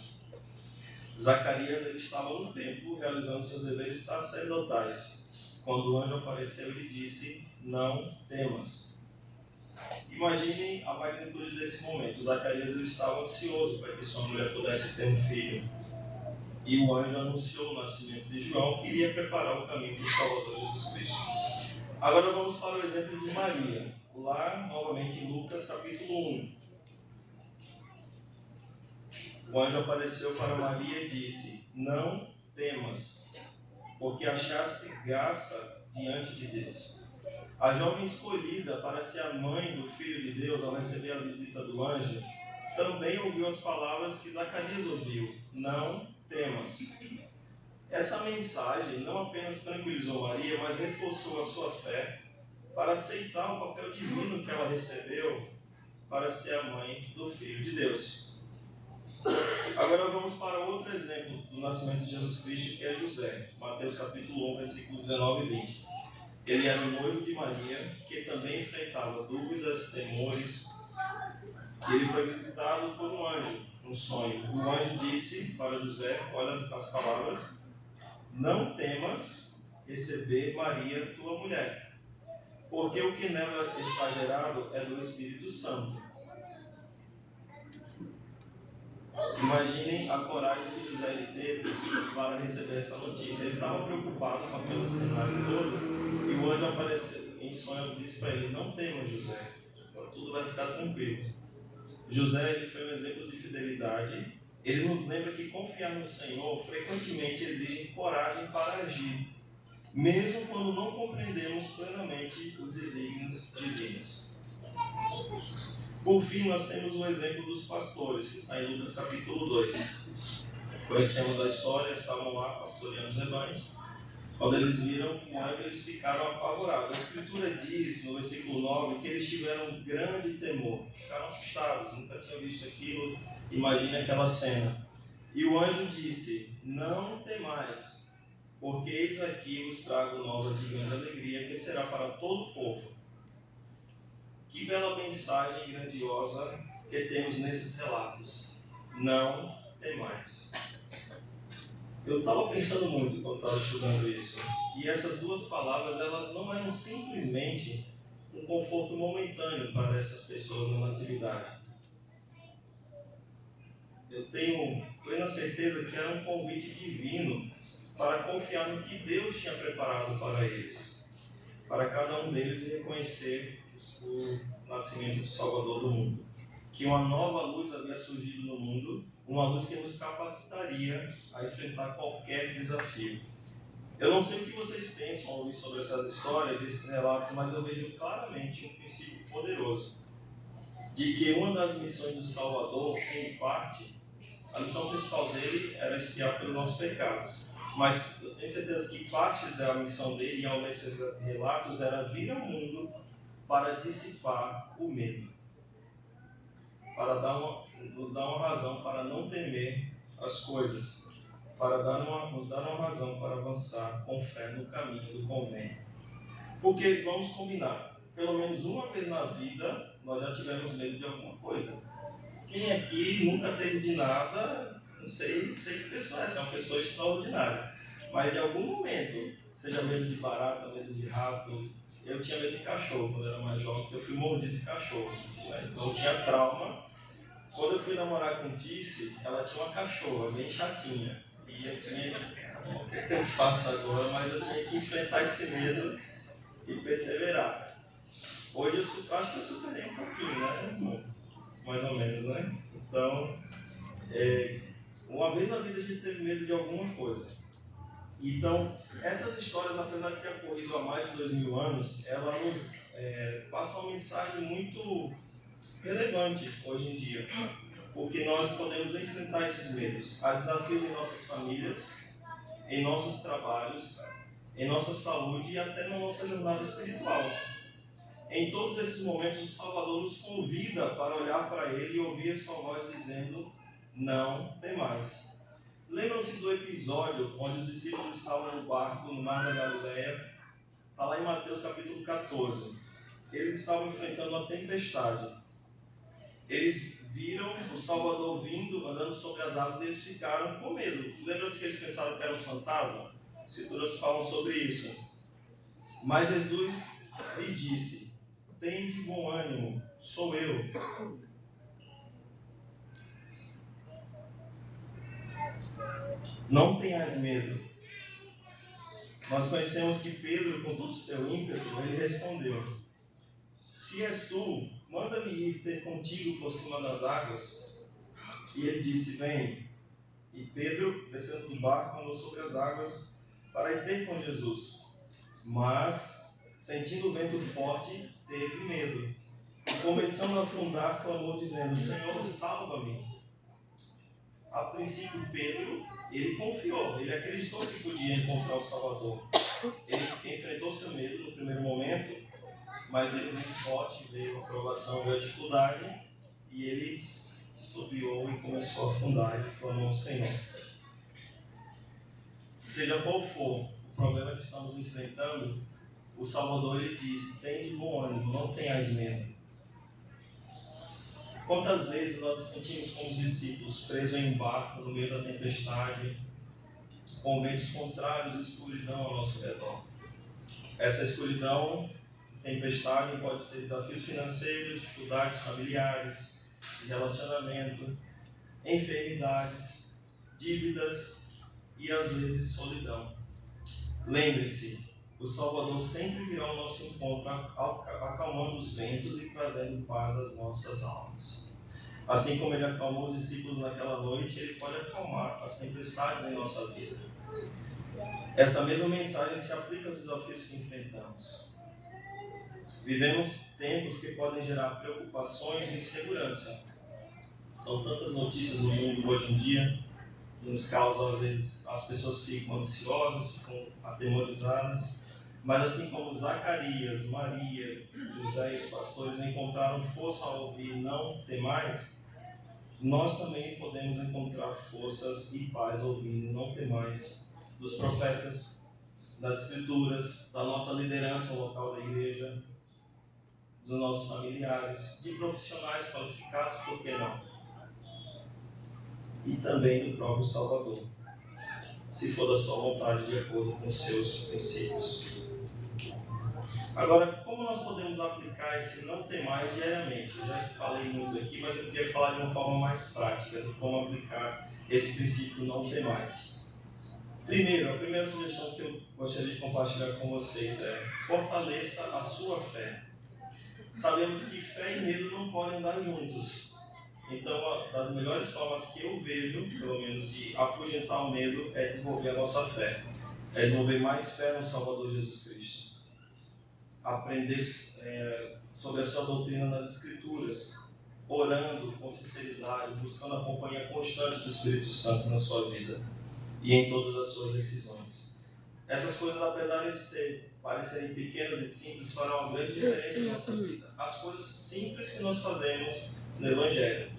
Zacarias ele estava no templo, realizando seus deveres sacerdotais, quando o anjo apareceu e lhe disse: não temas. Imaginem a magnitude desse momento. Zacarias ele estava ansioso para que sua mulher pudesse ter um filho. E o anjo anunciou o nascimento de João, que iria preparar o caminho para o Salvador Jesus Cristo. Agora vamos para o exemplo de Maria. Lá, novamente, em Lucas capítulo 1. O anjo apareceu para Maria e disse: não temas, porque achaste graça diante de Deus. A jovem escolhida para ser a mãe do Filho de Deus, ao receber a visita do anjo, também ouviu as palavras que Zacarias ouviu: não temas. Essa mensagem não apenas tranquilizou Maria, mas reforçou a sua fé para aceitar o papel divino que ela recebeu para ser a mãe do Filho de Deus. Agora vamos para outro exemplo do nascimento de Jesus Cristo, que é José. Mateus capítulo 1, versículos 19 e 20. Ele era o noivo de Maria, que também enfrentava dúvidas, temores. E ele foi visitado por um anjo, um sonho. O anjo disse para José, olha as palavras: não temas receber Maria, tua mulher, porque o que nela está gerado é do Espírito Santo. Imaginem a coragem que José teve para receber essa notícia. Ele estava preocupado com aquele cenário todo. E o anjo apareceu em sonho e disse para ele: não temas, José, tudo vai ficar tranquilo. José ele foi um exemplo de fidelidade. Ele nos lembra que confiar no Senhor frequentemente exige coragem para agir, mesmo quando não compreendemos plenamente os desígnios divinos. Por fim, nós temos o exemplo dos pastores, que está em Lucas capítulo 2. Conhecemos a história, estavam lá pastoreando os rebanhos. Quando eles viram o anjo, eles ficaram apavorados. A Escritura diz, no versículo 9, que eles tiveram um grande temor. Ficaram assustados, nunca tinham visto aquilo. Imagine aquela cena. E o anjo disse, não temais, porque eis aqui vos trago novas de grande alegria, que será para todo o povo. Que bela mensagem grandiosa que temos nesses relatos. Não temais. Eu estava pensando muito quando estava estudando isso. E essas duas palavras, elas não eram simplesmente um conforto momentâneo para essas pessoas na natividade. Eu tenho plena certeza que era um convite divino para confiar no que Deus tinha preparado para eles. Para cada um deles reconhecer o nascimento do Salvador do mundo. Que uma nova luz havia surgido no mundo, uma luz que nos capacitaria a enfrentar qualquer desafio. Eu não sei o que vocês pensam ao ouvir sobre essas histórias, esses relatos, mas eu vejo claramente um princípio poderoso de que uma das missões do Salvador, em parte, a missão principal dele era expiar pelos nossos pecados. Mas eu tenho certeza que parte da missão dele, ao ler esses relatos, era vir ao mundo para dissipar o medo. Para nos dar uma razão para não temer as coisas, para nos dar uma razão para avançar com fé no caminho do convênio. Porque, vamos combinar, pelo menos uma vez na vida, nós já tivemos medo de alguma coisa. Quem aqui nunca teve de nada, não sei que pessoa é essa, é uma pessoa extraordinária. Mas em algum momento, seja medo de barata, medo de rato, eu tinha medo de cachorro quando eu era mais jovem, porque eu fui mordido de cachorro. Então eu tinha trauma. Quando eu fui namorar com Tice, ela tinha uma cachorra bem chatinha. E eu tinha o que eu faço agora, mas eu tinha que enfrentar esse medo e perseverar. Hoje eu acho que eu superei um pouquinho, né? Mais ou menos, né? Então, uma vez na vida a gente teve medo de alguma coisa. Então, essas histórias, apesar de ter ocorrido há mais de 2000 anos, elas nos passam uma mensagem muito relevante hoje em dia, porque nós podemos enfrentar esses medos. Há desafios em nossas famílias, em nossos trabalhos, em nossa saúde e até na nossa jornada espiritual. Em todos esses momentos, o Salvador nos convida para olhar para Ele e ouvir a sua voz dizendo, não temais. Lembram-se do episódio onde os discípulos estavam no barco no Mar da Galileia? Está lá em Mateus capítulo 14. Eles estavam enfrentando uma tempestade. Eles viram o Salvador vindo, andando sobre as águas, e eles ficaram com medo. Lembra-se que eles pensaram que era um fantasma? As Escrituras falam sobre isso. Mas Jesus lhe disse, tende bom ânimo, sou eu. Não tenhas medo. Nós conhecemos que Pedro, com todo o seu ímpeto, ele respondeu, se és tu, manda-me ir ter contigo por cima das águas. E ele disse, vem. E Pedro, descendo do barco, andou sobre as águas para ir ter com Jesus. Mas, sentindo o vento forte, teve medo. E começando a afundar, clamou dizendo, Senhor, salva-me. A princípio, Pedro, ele confiou, ele acreditou que podia encontrar o Salvador. Ele enfrentou seu medo no primeiro momento, mas veio o vento forte, veio a provação, veio a dificuldade, e ele subiu e começou a afundar e clamou ao Senhor. Seja qual for o problema que estamos enfrentando, o Salvador ele diz, tende bom ânimo, não tenhais medo. Quantas vezes nós nos sentimos como os discípulos, presos em um barco no meio da tempestade, com ventos contrários e escuridão ao nosso redor. Essa escuridão, tempestade, pode ser desafios financeiros, dificuldades familiares, de relacionamento, enfermidades, dívidas e às vezes solidão. Lembre-se, o Salvador sempre virá ao nosso encontro, acalmando os ventos e trazendo paz às nossas almas. Assim como ele acalmou os discípulos naquela noite, ele pode acalmar as tempestades em nossa vida. Essa mesma mensagem se aplica aos desafios que enfrentamos. Vivemos tempos que podem gerar preocupações e insegurança. São tantas notícias no mundo hoje em dia que nos causam, às vezes, as pessoas ficam ansiosas, ficam atemorizadas. Mas assim como Zacarias, Maria, José e os pastores encontraram força ao ouvir não temais, nós também podemos encontrar forças e paz ouvindo não temais dos profetas, das escrituras, da nossa liderança local da igreja, dos nossos familiares, de profissionais qualificados, por que não? E também do próprio Salvador, se for da sua vontade, de acordo com os seus princípios. Agora, como nós podemos aplicar esse não temais diariamente? Eu já falei muito aqui, mas eu queria falar de uma forma mais prática de como aplicar esse princípio não temais. Primeiro, a primeira sugestão que eu gostaria de compartilhar com vocês é: fortaleça a sua fé. Sabemos que fé e medo não podem andar juntos. Então, uma das melhores formas que eu vejo, pelo menos, de afugentar o medo é desenvolver a nossa fé. É desenvolver mais fé no Salvador Jesus Cristo. Aprender sobre a sua doutrina nas Escrituras, orando com sinceridade, buscando a companhia constante do Espírito Santo na sua vida e em todas as suas decisões. Essas coisas, apesar de parecerem pequenas e simples, farão uma grande diferença na nossa vida. As coisas simples que nós fazemos no Evangelho,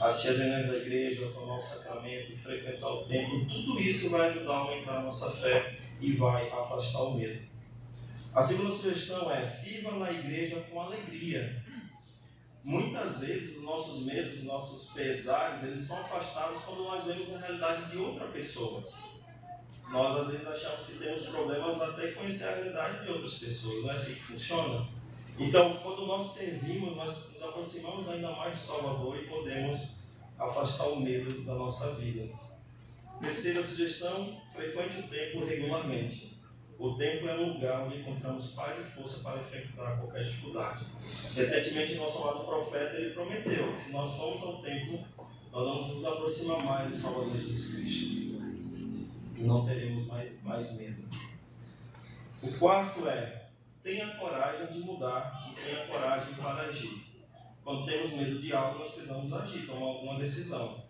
assistir às reuniões da igreja, tomar o sacramento, frequentar o templo, tudo isso vai ajudar a aumentar a nossa fé e vai afastar o medo. A segunda sugestão é: sirva na igreja com alegria. Muitas vezes os nossos medos, os nossos pesares, eles são afastados quando nós vemos a realidade de outra pessoa. Nós às vezes achamos que temos problemas até conhecer a realidade de outras pessoas, não é assim que funciona? Então, quando nós servimos, nós nos aproximamos ainda mais do Salvador e podemos afastar o medo da nossa vida. Terceira sugestão: frequente o templo regularmente. O templo é um lugar onde encontramos paz e força para enfrentar qualquer dificuldade. Recentemente, nosso amado profeta ele prometeu que se nós formos ao templo, nós vamos nos aproximar mais do Salvador Jesus Cristo. E não teremos mais medo. O quarto é: tenha coragem de mudar e tenha coragem para agir. Quando temos medo de algo, nós precisamos agir, tomar alguma decisão.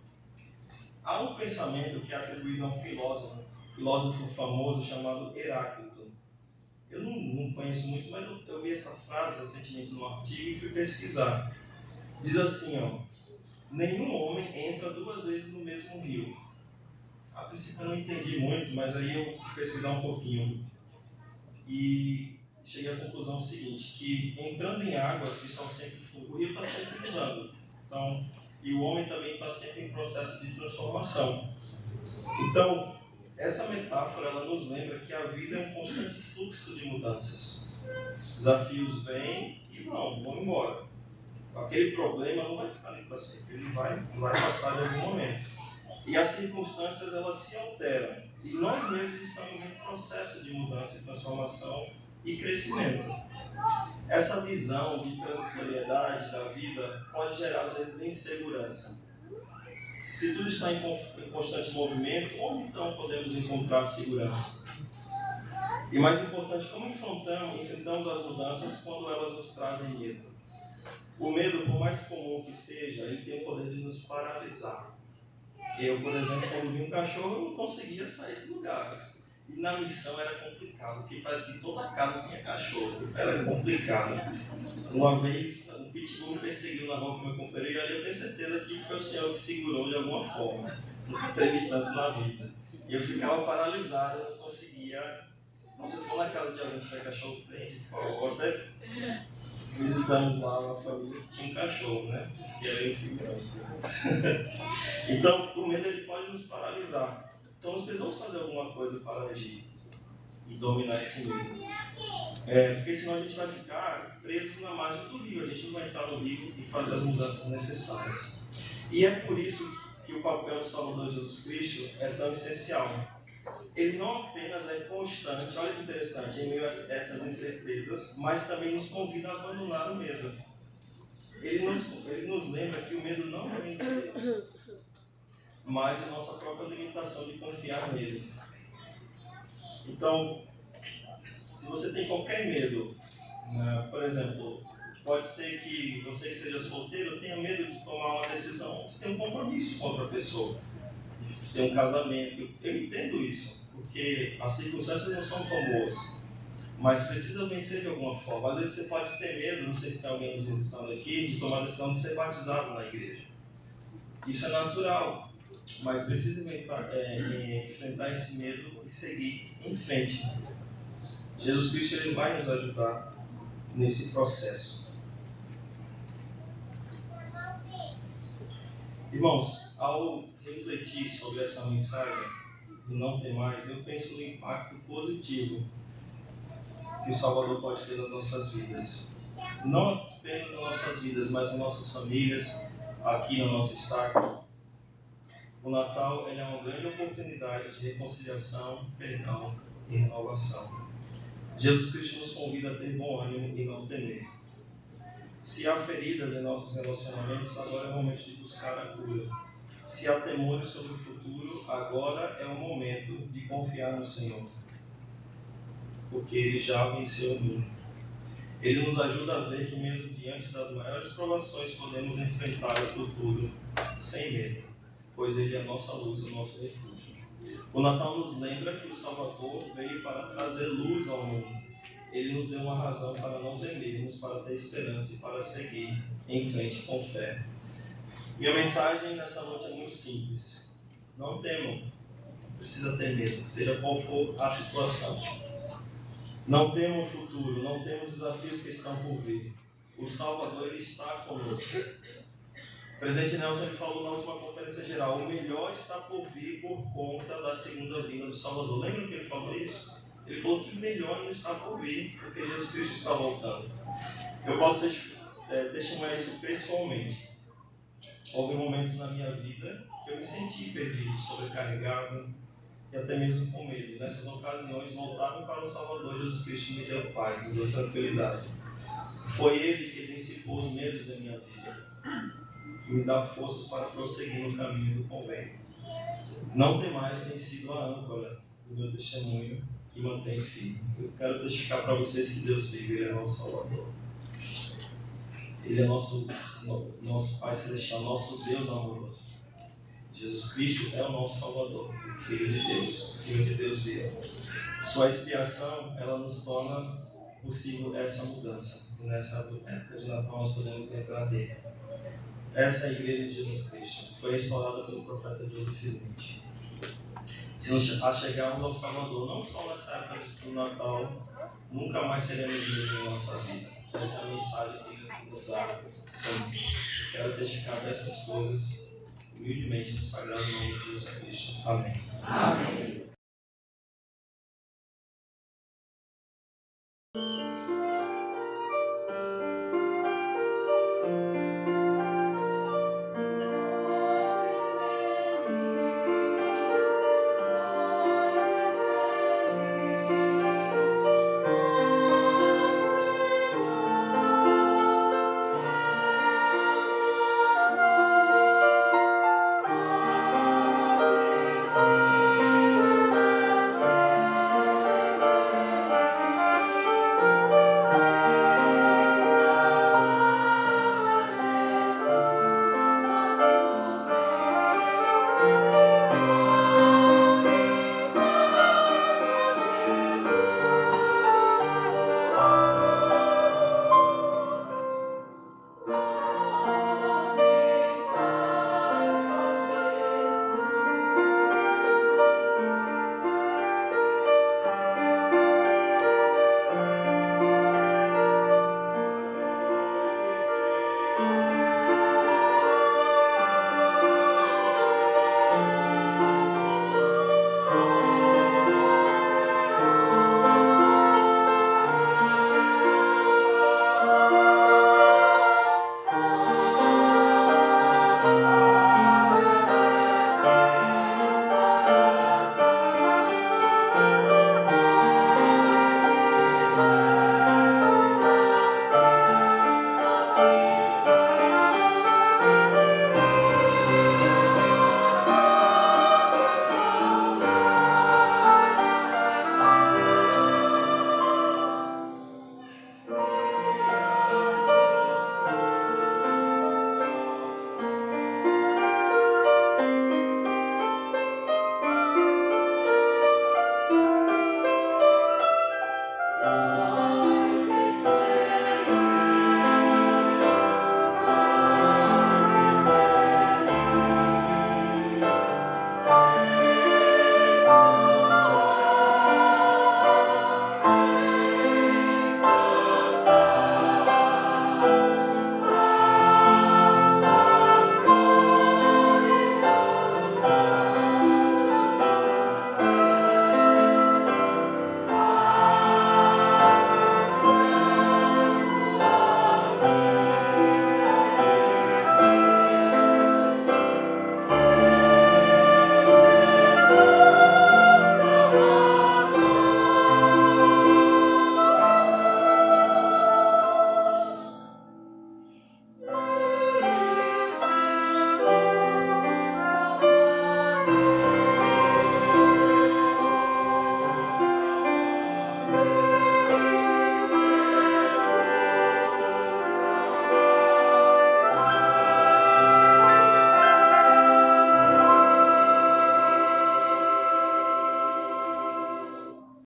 Há um pensamento que é atribuído a um filósofo famoso chamado Heráclito. Eu não conheço muito, mas eu vi essa frase recentemente num artigo e fui pesquisar. Diz assim, nenhum homem entra 2 vezes no mesmo rio. A princípio eu não entendi muito, mas aí eu fui pesquisar um pouquinho. E cheguei à conclusão seguinte, que entrando em águas que estão sempre o rio está sempre mudando. Então, e o homem também está sempre em processo de transformação. Então, essa metáfora ela nos lembra que a vida é um constante fluxo de mudanças. Desafios vêm e vão embora. Aquele problema não vai ficar ali para sempre, ele vai passar em algum momento. E as circunstâncias elas se alteram. E nós mesmos estamos em processo de mudança e transformação e crescimento. Essa visão de transitoriedade da vida pode gerar, às vezes, insegurança. Se tudo está em constante movimento, onde então podemos encontrar segurança? E mais importante, como enfrentamos as mudanças quando elas nos trazem medo? O medo, por mais comum que seja, ele tem o poder de nos paralisar. Eu, por exemplo, quando vi um cachorro, eu não conseguia sair do lugar. E na missão era complicado, porque parece que toda casa tinha cachorro. Era complicado. Uma vez, um pitbull me perseguiu na rua com meu companheiro e ali eu tenho certeza que foi o Senhor que segurou de alguma forma. Nunca teve tanto na vida. E eu ficava paralisado, eu não conseguia. Então, se for na casa de alguém que tiver cachorro, prende, por favor. Até visitamos lá uma família que tinha um cachorro, né? Que era insegurança. Então, o medo ele pode nos paralisar. Então, nós precisamos fazer alguma coisa para agir e dominar esse medo. Porque senão a gente vai ficar preso na margem do rio, a gente não vai entrar no rio e fazer as mudanças necessárias. E é por isso que o papel do Salvador Jesus Cristo é tão essencial. Ele não apenas é constante, olha que interessante, em meio a essas incertezas, mas também nos convida a abandonar o medo. ele nos lembra que o medo não vem de Deus, mas de nossa própria limitação de confiar nele. Então, se você tem qualquer medo, né, por exemplo, pode ser que você que seja solteiro tenha medo de tomar uma decisão, de ter um compromisso com outra pessoa, de ter um casamento. Eu entendo isso, porque as circunstâncias não são tão boas, mas precisa vencer de alguma forma. Às vezes você pode ter medo, não sei se tem alguém nos visitando aqui, de tomar a decisão de ser batizado na igreja. Isso é natural, mas precisa enfrentar esse medo e seguir em frente. Jesus Cristo ele vai nos ajudar nesse processo. Irmãos, ao refletir sobre essa mensagem de não ter mais, eu penso no impacto positivo que o Salvador pode ter nas nossas vidas. Não apenas nas nossas vidas, mas nas nossas famílias, aqui no nosso estado. O Natal ele é uma grande oportunidade de reconciliação, perdão e renovação. Jesus Cristo nos convida a ter bom ânimo e não temer. Se há feridas em nossos relacionamentos, agora é o momento de buscar a cura. Se há temores sobre o futuro, agora é o momento de confiar no Senhor, porque Ele já venceu o mundo. Ele nos ajuda a ver que mesmo diante das maiores provações podemos enfrentar o futuro sem medo, pois Ele é a nossa luz, o nosso refúgio. O Natal nos lembra que o Salvador veio para trazer luz ao mundo. Ele nos deu uma razão para não temermos, para ter esperança e para seguir em frente com fé. Minha mensagem nessa noite é muito simples. Não temam, não precisa ter medo, seja qual for a situação. Não temam o futuro, não temam os desafios que estão por vir. O Salvador ele está conosco. O presidente Nelson ele falou na última conferência geral, o melhor está por vir por conta da segunda vinda do Salvador. Lembra que ele falou isso? Ele falou que o melhor ainda está por vir, porque Jesus Cristo está voltando. Eu posso testemunhar isso pessoalmente. Houve momentos na minha vida que eu me senti perdido, sobrecarregado e até mesmo com medo. Nessas ocasiões, voltar para o Salvador Jesus Cristo me deu paz, me deu tranquilidade. Foi Ele que dissipou os medos em minha vida, que me dá forças para prosseguir no caminho do convênio. Não temais tem sido a âncora do meu testemunho que mantém firme. Eu quero testificar para vocês que Deus vive, Ele é nosso Salvador. Ele é nosso Pai Celestial, nosso Deus amoroso. Jesus Cristo é o nosso Salvador, Filho de Deus, Filho de Deus vivo. Sua expiação, ela nos torna possível essa mudança. E nessa época de Natal nós podemos lembrar dele. Essa é a Igreja de Jesus Cristo. Foi restaurada pelo profeta Joseph Smith. Se nos achegarmos ao Salvador, não só nessa época do Natal, nunca mais teremos medo em nossa vida. Essa é a mensagem que Deus nos dá sempre. Quero testificar dessas coisas humildemente no sagrado nome de Jesus Cristo. Amém.